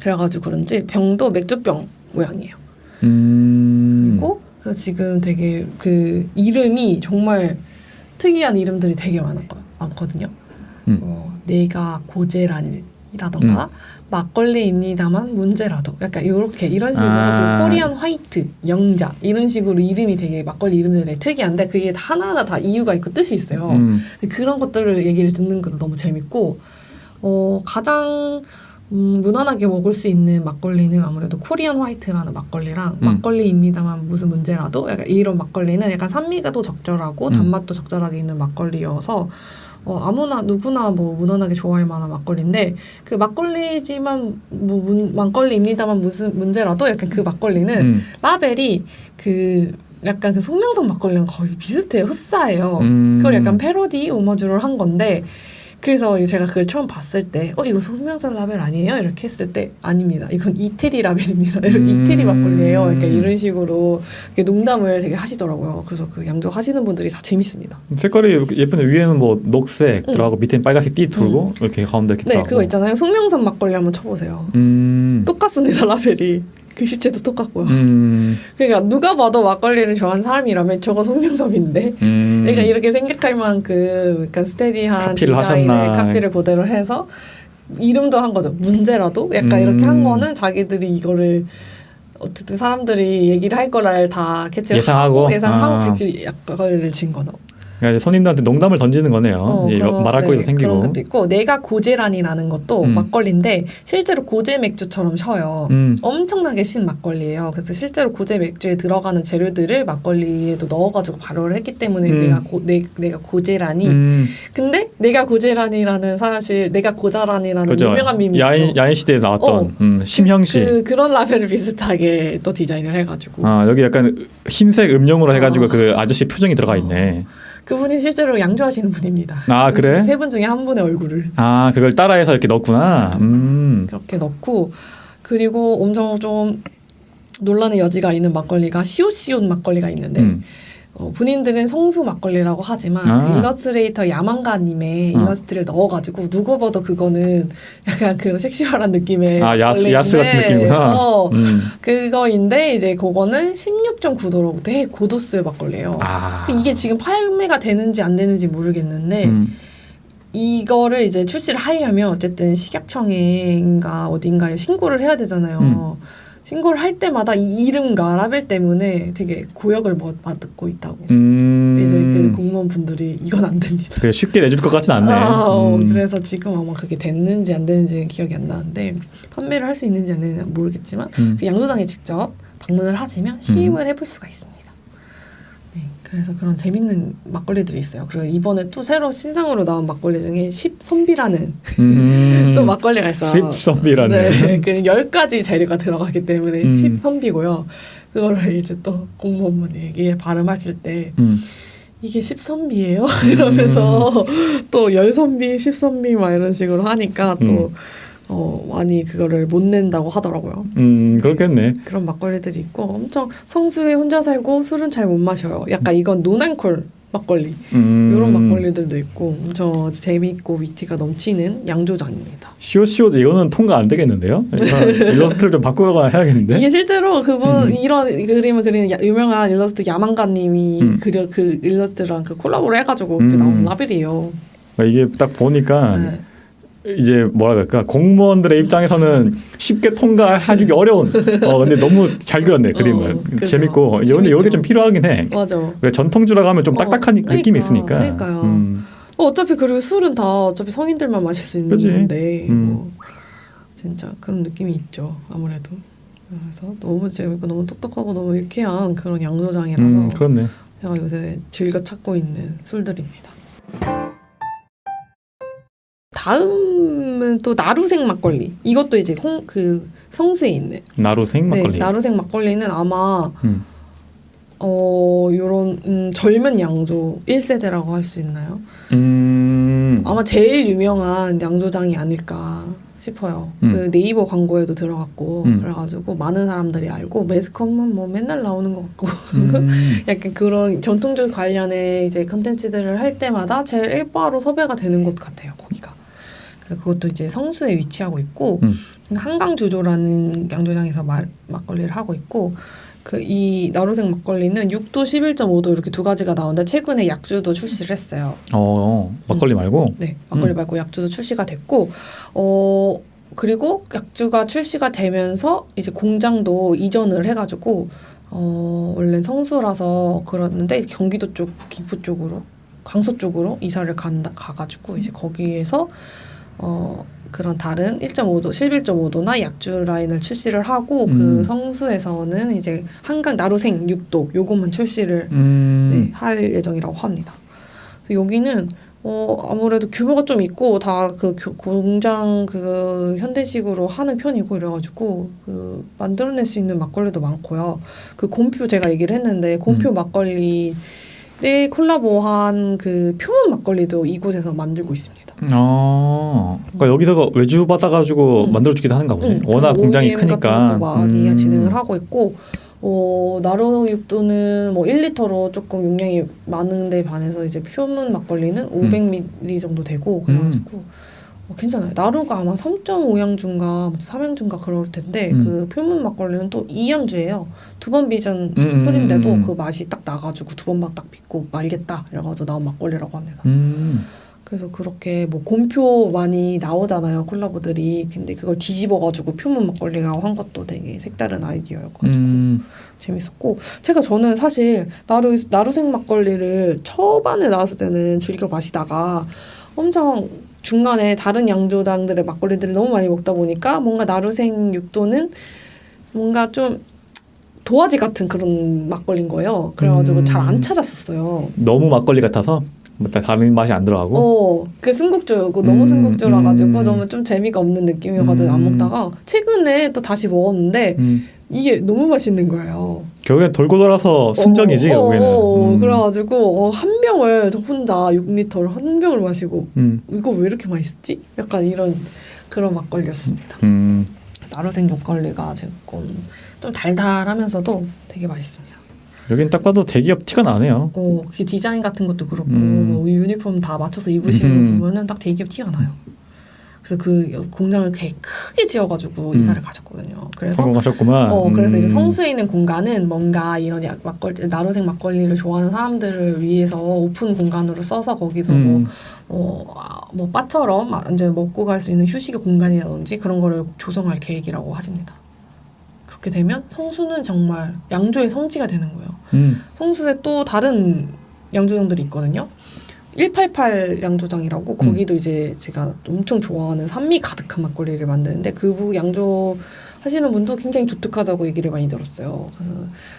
그래가지고 그런지 병도 맥주병 모양이에요. 그리고 지금 되게 이름이 정말 특이한 이름들이 되게 많거든요. 내가 고제란이라던가 막걸리입니다만 문제라도 약간 이런 식으로 그리고 코리안 화이트, 영자 이런 식으로 이름이 되게 막걸리 이름들이 되게 특이한데 그게 하나하나 다 이유가 있고 뜻이 있어요. 근데 그런 것들을 얘기를 듣는 것도 너무 재밌고 가장 무난하게 먹을 수 있는 막걸리는 아무래도 코리안 화이트라는 막걸리랑 막걸리입니다만 무슨 문제라도 약간 이런 막걸리는 약간 산미가 또 적절하고 단맛도 적절하게 있는 막걸리여서 누구나 뭐 무난하게 좋아할 만한 막걸리인데 그 막걸리지만 막걸리입니다만 무슨 문제라도 약간 그 막걸리는 라벨이 약간 그 송명선 막걸리랑 거의 비슷해요. 흡사해요. 그걸 약간 패러디 오마주를 한 건데 그래서 제가 그걸 처음 봤을 때 이거 송명선 라벨 아니에요? 이렇게 했을 때 아닙니다. 이건 이태리 라벨입니다. 이태리 막걸리예요. 그러니까 이런 식으로 이렇게 농담을 되게 하시더라고요. 그래서 그 양조 하시는 분들이 다 재밌습니다. 색깔이 예쁜데 위에는 뭐 녹색 들어가고 밑에는 빨간색 띠 두르고 이렇게 가운데 이렇게 네, 그거 있잖아요. 송명선 막걸리 한번 쳐보세요. 똑같습니다. 라벨이. 글씨체도 똑같고요. 그러니까 누가 봐도 막걸리를 좋아하는 사람이라면 저거 송명섭인데 그러니까 이렇게 생각할 만큼 그러니까 스테디한 디자인의 카피를 그대로 해서 이름도 한 거죠. 문제라도 약간 이렇게 한 거는 자기들이 이거를 어쨌든 사람들이 얘기를 할 거를 다 캐치를 예상하고 그렇게 약간을 진 거죠. 그러니까 손님들한테 농담을 던지는 거네요. 말할 거리도 생기고. 그런 것도 있고 내가 고제란이라는 것도 막걸리인데 실제로 고제 맥주처럼 쉬어요. 엄청나게 신 막걸리예요. 그래서 실제로 고제 맥주에 들어가는 재료들을 막걸리에도 넣어가지고 발효를 했기 때문에 내가 고제란이 근데 내가 고제란이라는 사실 내가 고자란이라는 그죠. 유명한 밈이 있죠. 야인 시대에 나왔던 심형씨 그런 라벨을 비슷하게 또 디자인을 해가지고 여기 약간 흰색 음용으로 해가지고 그 아저씨 표정이 들어가 있네. 그분이 실제로 양조하시는 분입니다. 그래? 세 분 중에 한 분의 얼굴을. 그걸 따라해서 이렇게 넣었구나. 그렇게 넣고 그리고 엄청 좀 논란의 여지가 있는 막걸리가 시오시온 막걸리가 있는데 본인들은 성수 막걸리라고 하지만 그 일러스트레이터 야망가님의 일러스트를 넣어가지고 누구 봐도 그거는 약간 그 섹슈얼한 느낌의 야스 같은 느낌이구나. 그거인데 이제 그거는 16.9도로 되게 고도수의 막걸리예요. 이게 지금 판매가 되는지 안 되는지 모르겠는데 이거를 이제 출시를 하려면 어쨌든 식약청인가 어딘가에 신고를 해야 되잖아요. 신고를 할 때마다 이 이름과 라벨 때문에 되게 고역을 받고 있다고. 이제 그 공무원분들이 이건 안 됩니다. 그게 쉽게 내줄 것 같진 않네. 그래서 지금 아마 그게 됐는지 안 됐는지 기억이 안 나는데 판매를 할 수 있는지 안 되는지 모르겠지만 그 양조장에 직접 방문을 하시면 시음을 해볼 수가 있습니다. 네, 그래서 그런 재밌는 막걸리들이 있어요. 그리고 이번에 또 새로 신상으로 나온 막걸리 중에 10선비라는 또 막걸리가 있어요. 10선비라는. 네, 그 10가지 재료가 들어가기 때문에 10선비고요. 그거를 이제 또 공무원분이 발음하실 때 이게 10선비예요? 이러면서 또 10선비, 10선비 막 이런 식으로 하니까 또 많이 그거를 못 낸다고 하더라고요. 그렇겠네. 그런 막걸리들이 있고 엄청 성수에 혼자 살고 술은 잘 못 마셔요. 약간 이건 노알콜 막걸리 이런 막걸리들도 있고 엄청 재미있고 위티가 넘치는 양조장입니다. 시오시오도 이거는 통과 안 되겠는데요? 일러스트를 좀 바꾸거나 해야겠는데? 이게 실제로 그분 이런 그림을 그리는 유명한 일러스트 야망가님이 그 일러스트랑 그 콜라보를 해가지고 그렇게 나온 라벨이에요. 이게 딱 보니까 이제 뭐라 그럴까 공무원들의 입장에서는 쉽게 통과해주기 어려운 근데 너무 잘 그렸네 그림을. 재밌고 이런 게 좀 필요하긴 해. 맞아. 왜 전통주라고 하면 좀 딱딱한 느낌이 있으니까. 그러니까요. 어차피 그리고 술은 다 어차피 성인들만 마실 수 있는데 뭐 진짜 그런 느낌이 있죠 아무래도. 그래서 너무 재밌고 너무 똑똑하고 너무 유쾌한 그런 양조장이라서 그렇네. 제가 요새 즐겨 찾고 있는 술들입니다. 다음은 또 나루생 막걸리. 이것도 이제 그 성수에 있는 나루생 막걸리. 네, 나루생 막걸리는 아마 요런 젊은 양조 1세대라고 할 수 있나요? 아마 제일 유명한 양조장이 아닐까 싶어요. 그 네이버 광고에도 들어갔고 그래가지고 많은 사람들이 알고 매스컴은 뭐 맨날 나오는 것 같고 약간 그런 전통주 관련의 이제 컨텐츠들을 할 때마다 제일 일바로 섭외가 되는 곳 같아요. 거기가. 그래서 그것도 이제 성수에 위치하고 있고 한강주조라는 양조장에서 막걸리를 하고 있고 그 이 나루생 막걸리는 6도, 11.5도 이렇게 두 가지가 나오는데 최근에 약주도 출시를 했어요. 막걸리 말고? 네, 막걸리 말고 약주도 출시가 됐고 그리고 약주가 출시가 되면서 이제 공장도 이전을 해가지고 원래 성수라서 그랬는데 경기도 쪽, 기포 쪽으로, 강서 쪽으로 이사를 가가지고 이제 거기에서 그런 다른 1.5도, 11.5도나 약주 라인을 출시를 하고 그 성수에서는 이제 한강 나루생 6도 요것만 출시를 네, 할 예정이라고 합니다. 그래서 여기는 아무래도 규모가 좀 있고 다 그 공장 그 현대식으로 하는 편이고 이래가지고 그 만들어낼 수 있는 막걸리도 많고요. 그 곰표 제가 얘기를 했는데 곰표 막걸리 콜라보한 그 표문 막걸리도 이곳에서 만들고 있습니다. 그러니까 여기다가 외주 받아가지고 만들어주기도 하는가 보네. 워낙 공장이 OEM 크니까. 같은 것도 많이 진행을 하고 있고 나루 육도는 뭐 1리터로 조금 용량이 많은데 반해서 이제 표문 막걸리는 500ml 정도 되고 그래가지고 괜찮아요. 나루가 아마 3.5양주인가 3양주인가 그럴 텐데 그 표문 막걸리는 또 2양주예요. 두 번 빚은 술인데도 그 맛이 딱 나가지고 두 번 딱 빚고 말겠다 이래가지고 나온 막걸리라고 합니다. 그래서 그렇게 뭐 곰표 많이 나오잖아요, 콜라보들이. 근데 그걸 뒤집어가지고 표문 막걸리라고 한 것도 되게 색다른 아이디어여가지고 재밌었고, 저는 사실 나루생 막걸리를 초반에 나왔을 때는 즐겨 마시다가 엄청 중간에 다른 양조장들의 막걸리들을 너무 많이 먹다 보니까 뭔가 나루생 6도는 뭔가 좀 도화지 같은 그런 막걸리인 거예요. 그래가지고 잘 안 찾았었어요. 너무 막걸리 같아서 다른 맛이 안 들어가고. 그 승국주고 너무 승국주라 가지고 너무 좀 재미가 없는 느낌이어가지고 안 먹다가 최근에 또 다시 먹었는데 이게 너무 맛있는 거예요. 결국엔 돌고 돌아서 순정이지 결국에는. 그래가지고 한 병을 저 혼자 6리터를 한 병을 마시고 이거 왜 이렇게 맛있지? 약간 이런 그런 막걸리였습니다. 나루생 막걸리가 조금 좀 달달하면서도 되게 맛있습니다. 여긴 딱 봐도 대기업 티가 나네요. 그 디자인 같은 것도 그렇고 뭐 유니폼 다 맞춰서 입으시는 거 보면은 딱 대기업 티가 나요. 그래서 그 공장을 되게 크게 지어가지고 이사를 가셨거든요. 그래서 성공하셨구만. 그래서 이제 성수에 있는 공간은 뭔가 이런 막걸리, 나루생 막걸리를 좋아하는 사람들을 위해서 오픈 공간으로 써서 거기서 뭐 바처럼 완전 먹고 갈 수 있는 휴식의 공간이라든지 그런 거를 조성할 계획이라고 하십니다. 그렇게 되면 성수는 정말 양조의 성지가 되는 거예요. 성수에 또 다른 양조장들이 있거든요. 188 양조장이라고 거기도 이제 제가 엄청 좋아하는 산미 가득한 막걸리를 만드는데 그 양조 하시는 분도 굉장히 독특하다고 얘기를 많이 들었어요.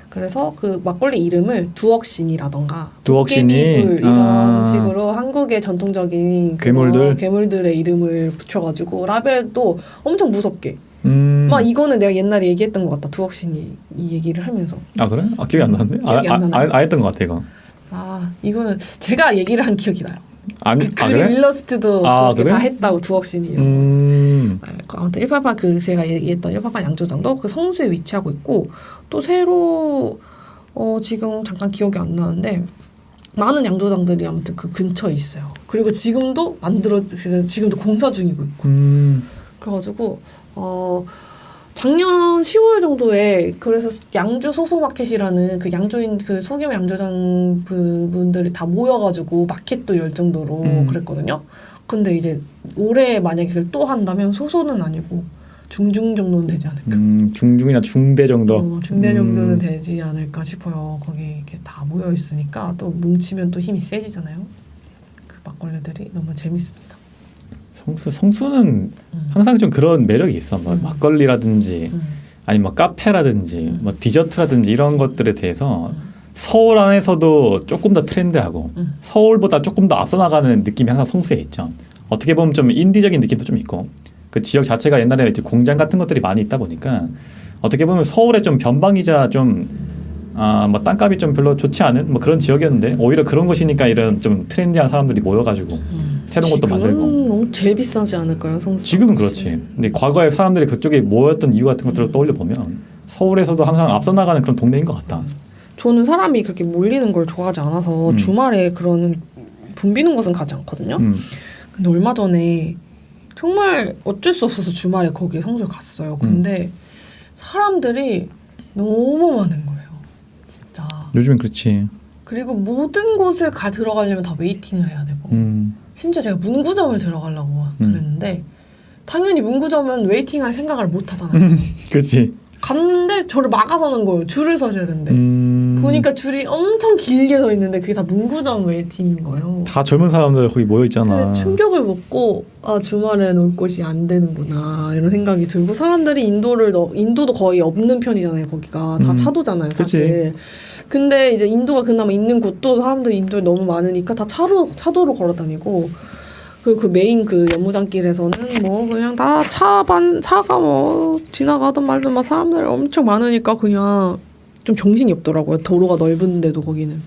그래서 그 막걸리 이름을 두억신이라던가 도깨비불 이런 식으로 한국의 전통적인 괴물들의 이름을 붙여가지고 라벨도 엄청 무섭게 막 이거는 내가 옛날에 얘기했던 것 같다. 두억신이 이 얘기를 하면서. 아 그래? 기억이 안 나는데? 기억이 안 나나요? 안 했던 것 같아 이거. 이거는 제가 얘기를 한 기억이 나요. 아니, 그래? 일러스트도 그렇게 그래? 다 했다고 두억신이. 아무튼 188 제가 얘기했던 188 양조장도 그 성수에 위치하고 있고 또 새로 지금 잠깐 기억이 안 나는데 많은 양조장들이 아무튼 그 근처에 있어요. 그리고 지금도 지금도 공사 중이고 있고. 그래가지고 작년 10월 정도에 그래서 양조 소소마켓이라는 그 양조인 그 소규모 양조장 분들이 다 모여가지고 마켓도 열 정도로 그랬거든요. 근데 이제 올해 만약에 그걸 또 한다면 소소는 아니고 중중 정도는 되지 않을까. 중중이나 중대 정도. 중대 정도는 되지 않을까 싶어요. 거기 이렇게 다 모여 있으니까 또 뭉치면 또 힘이 세지잖아요. 그 막걸리들이 너무 재밌습니다. 성수는 항상 좀 그런 매력이 있어. 뭐 막걸리라든지 아니면 뭐 카페라든지 뭐 디저트라든지 이런 것들에 대해서 서울 안에서도 조금 더 트렌드하고 서울보다 조금 더 앞서 나가는 느낌이 항상 성수에 있죠. 어떻게 보면 좀 인디적인 느낌도 좀 있고 그 지역 자체가 옛날에 이제 공장 같은 것들이 많이 있다 보니까 어떻게 보면 서울의 좀 변방이자 좀 뭐 땅값이 좀 별로 좋지 않은 뭐 그런 지역이었는데 오히려 그런 곳이니까 이런 좀 트렌디한 사람들이 모여가지고 새로운 것도 만들고. 지금은 너무 제일 비싸지 않을까요, 성수? 지금은 그렇지. 근데 과거에 사람들이 그쪽에 모였던 이유 같은 것들을 떠올려 보면 서울에서도 항상 앞서 나가는 그런 동네인 것 같다. 저는 사람이 그렇게 몰리는 걸 좋아하지 않아서 주말에 그런 붐비는 곳은 가지 않거든요. 근데 얼마 전에 정말 어쩔 수 없어서 주말에 거기 성수를 갔어요. 근데 사람들이 너무 많은 거예요. 진짜. 요즘엔 그렇지. 그리고 모든 곳을 들어가려면 다 웨이팅을 해야 되고 심지어 제가 문구점을 들어가려고 그랬는데 당연히 문구점은 웨이팅할 생각을 못 하잖아요. 그렇지. 갔는데 저를 막아서는 거예요. 줄을 서셔야 된대. 보니까 줄이 엄청 길게 서 있는데 그게 다 문구점 웨이팅인 거예요. 다 젊은 사람들 거기 모여 있잖아. 충격을 먹고 주말에 놀 곳이 안 되는구나 이런 생각이 들고 사람들이 인도도 거의 없는 편이잖아요. 거기가 다 차도잖아요, 사실. 그치. 근데 이제 인도가 그나마 있는 곳도 사람들이 인도에 너무 많으니까 다 차도로 걸어 다니고 그리고 그 메인 그 연무장길에서는 뭐 그냥 다 차가 뭐 지나가던 말든 막 사람들이 엄청 많으니까 그냥 좀 정신이 없더라고요. 도로가 넓은데도 거기는.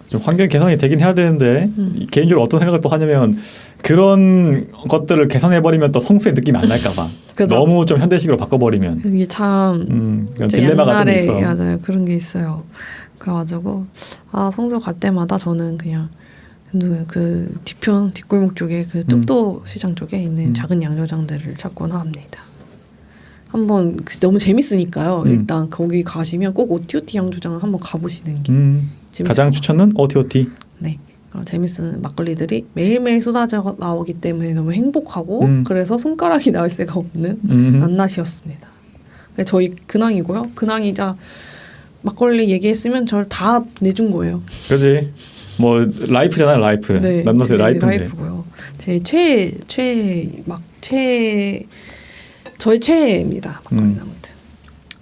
좀 환경 개선이 되긴 해야 되는데 개인적으로 어떤 생각을 또 하냐면 그런 것들을 개선해버리면 또 성수의 느낌이 안 날까 봐. 너무 좀 현대식으로 바꿔버리면. 이게 참 딜레마가 좀 있어. 맞아요. 그런 게 있어요. 그래가지고 성수 갈 때마다 저는 그냥 그 뒤편 뒷골목 쪽에 그 뚝도 시장 쪽에 있는 작은 양조장들을 찾곤 합니다. 한번 너무 재밌으니까요. 일단 거기 가시면 꼭 오티오티 양조장을 한번 가보시는 게 재밌을 가장 것 추천은 오티오티. 네, 그런 재밌는 막걸리들이 매일매일 쏟아져 나오기 때문에 너무 행복하고 그래서 손가락이 나올 새가 없는 낱낱이었습니다. 저희 근황이고요. 근황이자 막걸리 얘기했으면 저를 다 내준 거예요. 그지. 뭐 라이프잖아요, 라이프. 네, 낱낱의 라이프인데. 라이프고요. 제 저의 최애입니다. 막걸리는 아무튼.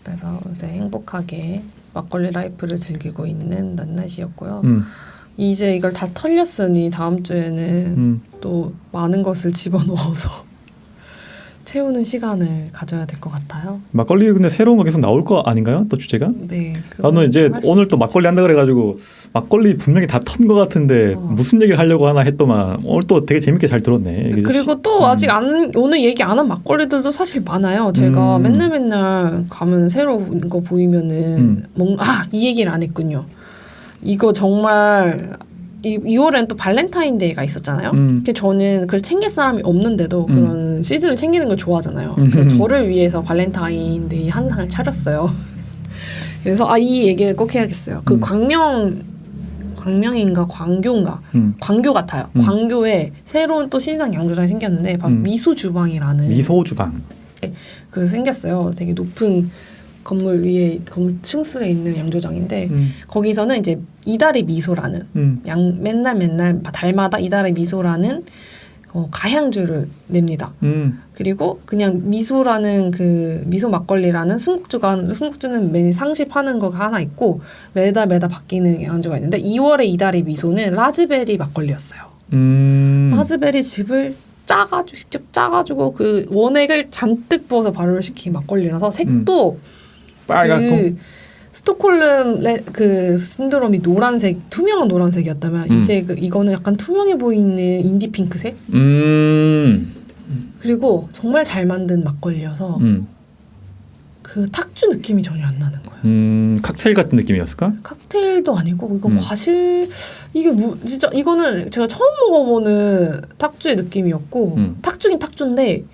그래서 요새 행복하게 막걸리 라이프를 즐기고 있는 낱낱이었고요. 이제 이걸 다 털렸으니 다음 주에는 또 많은 것을 집어넣어서 채우는 시간을 가져야 될 것 같아요. 막걸리 근데 새로운 거 계속 나올 거 아닌가요? 또 주제가? 네. 나는 이제 오늘 또 막걸리 한다 그래가지고 막걸리 분명히 다 턴 거 같은데 무슨 얘기를 하려고 하나 했더만 오늘 또 되게 재밌게 잘 들었네. 그리고 또 아직 오늘 얘기 안 한 막걸리들도 사실 많아요. 제가 맨날 가면 새로운 거 보이면은 이 얘기를 안 했군요. 이거 정말 2월엔 또 발렌타인데이가 있었잖아요. 근데 저는 그걸 챙길 사람이 없는데도 그런 시즌을 챙기는 걸 좋아하잖아요. 그래서 저를 위해서 발렌타인데이 한 상을 차렸어요. 그래서 이 얘기를 꼭 해야겠어요. 그 광명인가 광교인가 광교 같아요. 광교에 새로운 또 신상 양조장이 생겼는데 바로 미소 주방이라는 미소 주방. 그 생겼어요. 되게 높은 건물 위에 건물 층수에 있는 양조장인데 거기서는 이제 이달의 미소라는 맨날 달마다 이달의 미소라는 가향주를 냅니다. 그리고 그냥 미소라는 그 미소 막걸리라는 순국주는 매일 상시파는 거가 하나 있고 매달 바뀌는 양주가 있는데 2월에 이달의 미소는 라즈베리 막걸리였어요. 라즈베리 즙을 직접 짜가지고 그 원액을 잔뜩 부어서 발효를 시킨 막걸리라서 색도 빨갛고 스톡홀름 그 신드롬이 노란색, 투명한 노란색이었다면 이거는 약간 투명해 보이는 인디 핑크색. 그리고 정말 잘 만든 막걸리여서 그 탁주 느낌이 전혀 안 나는 거예요. 칵테일 같은 느낌이었을까? 칵테일도 아니고 이거 과실 이게 뭐 진짜 이거는 제가 처음 먹어보는 탁주의 느낌이었고 탁주긴 탁주인데.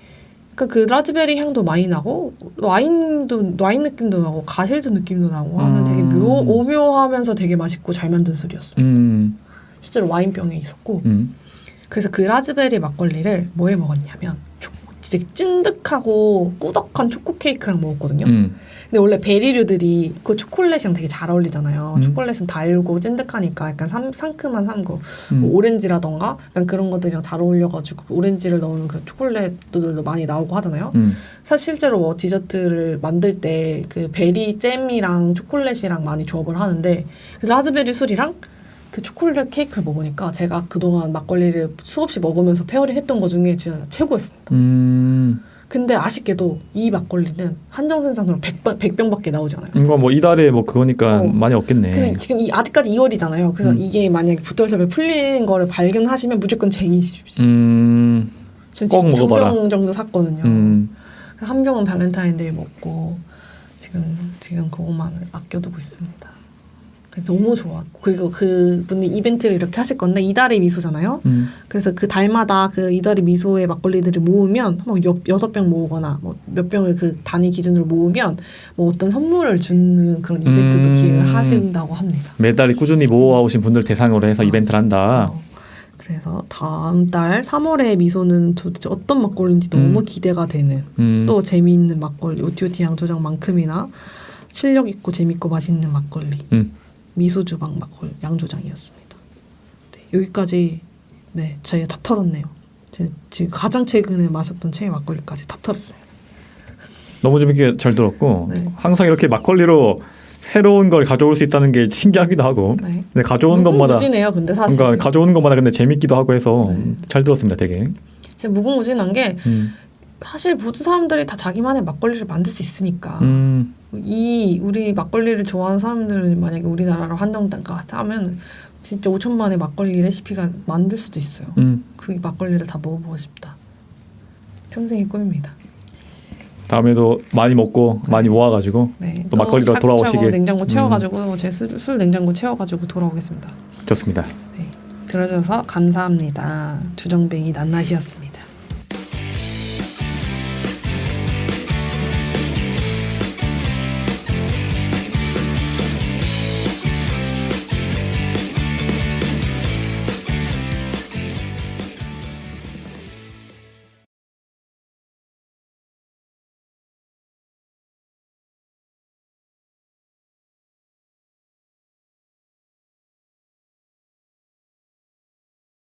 그러니까 그 라즈베리 향도 많이 나고 와인 느낌도 나고 가실주 느낌도 나고 하는 되게 오묘하면서 되게 맛있고 잘 만든 술이었어요. 실제로 와인병에 있었고 그래서 그 라즈베리 막걸리를 뭐에 먹었냐면 진짜 찐득하고 꾸덕한 초코 케이크랑 먹었거든요. 근데 원래 베리류들이 그 초콜릿이랑 되게 잘 어울리잖아요. 초콜릿은 달고 찐득하니까 약간 상큼한 뭐 오렌지라던가 약간 그런 것들이랑 잘 어울려가지고 그 오렌지를 넣은 그 초콜릿들도 많이 나오고 하잖아요. 사실 실제로 뭐 디저트를 만들 때 그 베리 잼이랑 초콜릿이랑 많이 조합을 하는데 그 라즈베리 술이랑 그 초콜릿 케이크를 먹으니까 제가 그동안 막걸리를 수없이 먹으면서 페어링 했던 것 중에 진짜 최고였습니다. 근데 아쉽게도 이 막걸리는 한정생산으로 100병밖에 나오지 않아요. 이거 뭐 이달에 뭐 그거니까 많이 없겠네. 그래서 지금 아직까지 2월이잖아요. 그래서 이게 만약에 붓털샵에 풀린 거를 발견하시면 무조건 쟁이십시오. 꼭 먹어봐라. 2병 정도 샀거든요. 한 병은 발렌타인데이 먹고 지금 그것만 아껴두고 있습니다. 그래서 너무 좋았고 그리고 그분이 이벤트를 이렇게 하실 건데 이달의 미소잖아요. 그래서 그 달마다 그 이달의 미소의 막걸리들을 모으면 뭐 6병 모으거나 뭐 몇 병을 그 단위 기준으로 모으면 뭐 어떤 선물을 주는 그런 이벤트도 기획을 하신다고 합니다. 매달 꾸준히 모아오신 분들 대상으로 해서 이벤트를 한다. 그래서 다음 달 3월에 미소는 도대체 어떤 막걸리인지 너무 기대가 되는 또 재미있는 막걸리 OTOT 양조장만큼이나 실력 있고 재밌고 맛있는 막걸리 미소 주방 막걸리 양조장이었습니다. 네, 여기까지 저희가 다 털었네요. 지금 가장 최근에 마셨던 최애 막걸리까지 다 털었습니다. 너무 재밌게 잘 들었고 항상 이렇게 막걸리로 새로운 걸 가져올 수 있다는 게 신기하기도 하고 근데 가져오는 것마다 무궁무진해요. 근데 사실 그러니까 가져오는 것마다 근데 재밌기도 하고 해서 잘 들었습니다. 되게 진짜 무궁무진한 게 사실 모든 사람들이 다 자기만의 막걸리를 만들 수 있으니까 우리 막걸리를 좋아하는 사람들은 만약에 우리나라로 한정된가 하면 진짜 5천만의 막걸리 레시피가 만들 수도 있어요. 그 막걸리를 다 먹어보고 싶다. 평생의 꿈입니다. 다음에도 많이 먹고 많이 모아가지고 또 막걸리로 돌아오시길. 냉장고 채워가지고 제 술 냉장고 채워가지고 돌아오겠습니다. 좋습니다. 들어줘서 감사합니다. 주정뱅이 낱낱이었습니다.